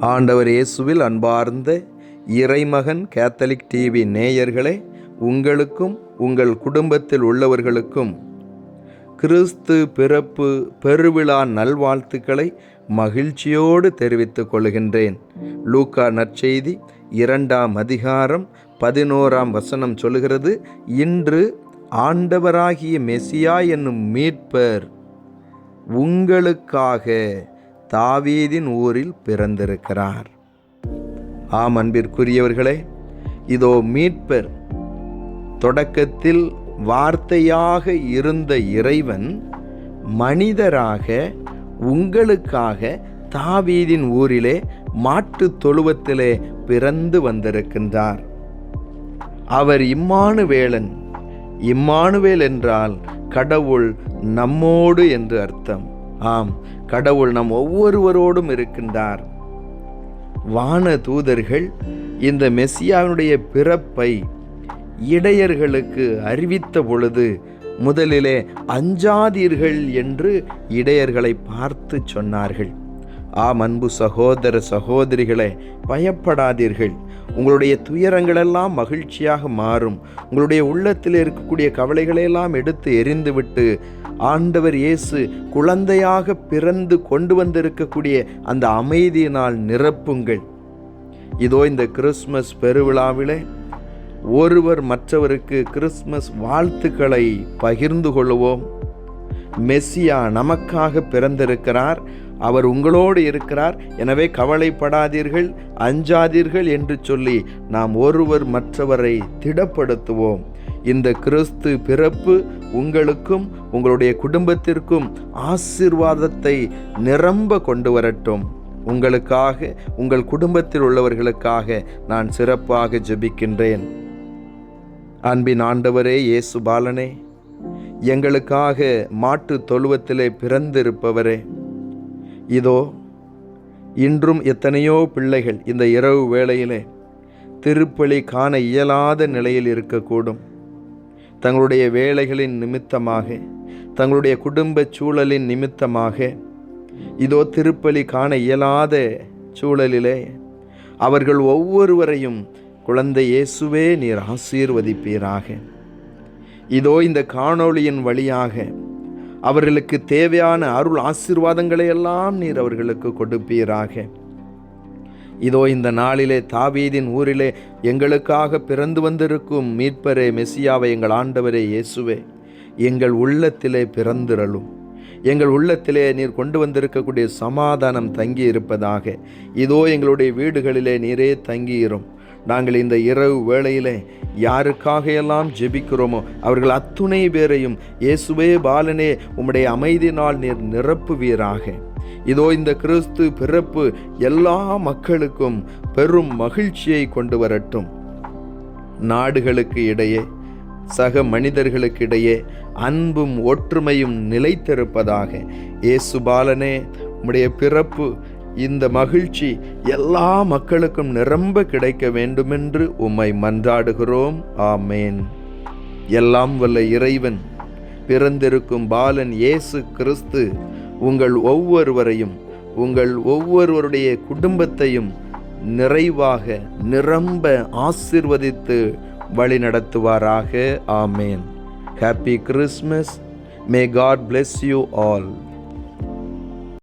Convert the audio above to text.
ஆண்டவர் இயேசுவில் அன்பார்ந்த இறைமகன் கேத்தலிக் டிவி நேயர்களே, உங்களுக்கும் உங்கள் குடும்பத்தில் உள்ளவர்களுக்கும் கிறிஸ்து பிறப்பு பெருவிழா நல்வாழ்த்துக்களை மகிழ்ச்சியோடு தெரிவித்துக் கொள்கின்றேன். லூக்கா நற்செய்தி 2ஆம் அதிகாரம் 11ஆம் வசனம் சொல்கிறது, இன்று ஆண்டவராகிய மெசியா என்னும் மீட்பர் உங்களுக்காக தாவீதின் ஊரில் பிறந்திருக்கிறார். ஆம் அன்பிற்குரியவர்களே, இதோ மீட்பர் தொடக்கத்தில் வார்த்தையாக இருந்த இறைவன் மனிதராக உங்களுக்காக தாவீதின் ஊரிலே மாட்டு தொழுவத்திலே பிறந்து வந்திருக்கின்றார். அவர் இம்மானுவேலன். இம்மானுவேல் என்றால் கடவுள் நம்மோடு என்று அர்த்தம். ஆம், கடவுள் நம் ஒவ்வொருவரோடும் இருக்கின்றார். வான தூதர்கள் இந்த மெசியாவினுடைய பிறப்பை இடையர்களுக்கு அறிவித்த பொழுது முதலிலே அஞ்சாதீர்கள் என்று இடையர்களை பார்த்து சொன்னார்கள். ஆம் அன்பு சகோதர சகோதரிகளே, பயப்படாதீர்கள். உங்களுடைய துயரங்களெல்லாம் மகிழ்ச்சியாக மாறும். உங்களுடைய உள்ளத்தில் இருக்கக்கூடிய கவலைகளையெல்லாம் எடுத்து எறிந்துவிட்டு ஆண்டவர் இயேசு குழந்தையாக பிறந்து கொண்டு வந்திருக்கக்கூடிய அந்த அமைதியினால் நிரப்புங்கள். இதோ இந்த கிறிஸ்மஸ் பெருவிழாவிலே ஒருவர் மற்றவருக்கு கிறிஸ்மஸ் வாழ்த்துக்களை பகிர்ந்து கொள்வோம். மெசியா நமக்காக பிறந்திருக்கிறார். அவர் உங்களோடு இருக்கிறார். எனவே கவலைப்படாதீர்கள், அஞ்சாதீர்கள் என்று சொல்லி நாம் ஒருவர் மற்றவரை திடப்படுத்துவோம். இந்த கிறிஸ்து பிறப்பு உங்களுக்கும் உங்களுடைய குடும்பத்திற்கும் ஆசீர்வாதத்தை நிரம்ப கொண்டு வரட்டும். உங்களுக்காக, உங்கள் குடும்பத்தில் உள்ளவர்களுக்காக நான் சிறப்பாக ஜெபிக்கின்றேன். அன்பின் ஆண்டவரே இயேசு பாலனே, எங்களுக்காக மாட்டு தொழுவத்திலே பிறந்திருப்பவரே, இதோ இன்றும் எத்தனையோ பிள்ளைகள் இந்த இரவு வேளையிலே திருப்பலி காண இயலாத நிலையில் இருக்கக்கூடும். தங்களுடைய வேலைகளின் நிமித்தமாக, தங்களுடைய குடும்ப சூழலின் நிமித்தமாக இதோ திருப்பலி காண இயலாத சூழலிலே அவர்கள் ஒவ்வொருவரையும் குழந்தை இயேசுவே நீர் ஆசீர்வதிப்பீராக. இதோ இந்த காணொளியின் வழியாக அவர்களுக்கு தேவையான அருள் ஆசீர்வாதங்களை எல்லாம் நீர் அவர்களுக்கு கொடுப்பீராக. இதோ இந்த நாளிலே தாவீதின் ஊரிலே எங்களுக்காக பிறந்து வந்திருக்கும் மீட்பரே மெசியாவை, எங்கள் ஆண்டவரே இயேசுவே, எங்கள் உள்ளத்திலே பிறந்திரலும். எங்கள் உள்ளத்திலே நீர் கொண்டு வந்திருக்கக்கூடிய சமாதானம் தங்கி இருப்பதாக. இதோ எங்களுடைய வீடுகளிலே நீரே தங்கியிரும். நாங்கள் இந்த இரவு வேளையிலே யாருக்காக எல்லாம் ஜெபிக்கிறோமோ அவர்கள் அத்துணை பேரையும் இயேசுவே பாலனே உம்முடைய அமைதியினால் நீர் நிரப்புவீராக. இதோ இந்த கிறிஸ்து பிறப்பு எல்லா மக்களுக்கும் பெரும் மகிழ்ச்சியை கொண்டு வரட்டும். நாடுகளுக்கு இடையே, சக மனிதர்களுக்கு இடையே அன்பும் ஒற்றுமையும் நிலைத்திருப்பதாக. இயேசு பாலனே, உம்முடைய பிறப்பு, இந்த மகிழ்ச்சி எல்லா மக்களுக்கும் நிரம்ப கிடைக்க வேண்டுமென்று உம்மை மன்றாடுகிறோம். ஆமேன். எல்லாம் வல்ல இறைவன், பிறந்திருக்கும் பாலன் இயேசு கிறிஸ்து உங்கள் ஒவ்வொருவரையும், உங்கள் ஒவ்வொருவருடைய குடும்பத்தையும் நிறைவாக நிரம்ப ஆசீர்வதித்து வழி நடத்துவாராக. ஆமேன். Happy Christmas. May God bless you all.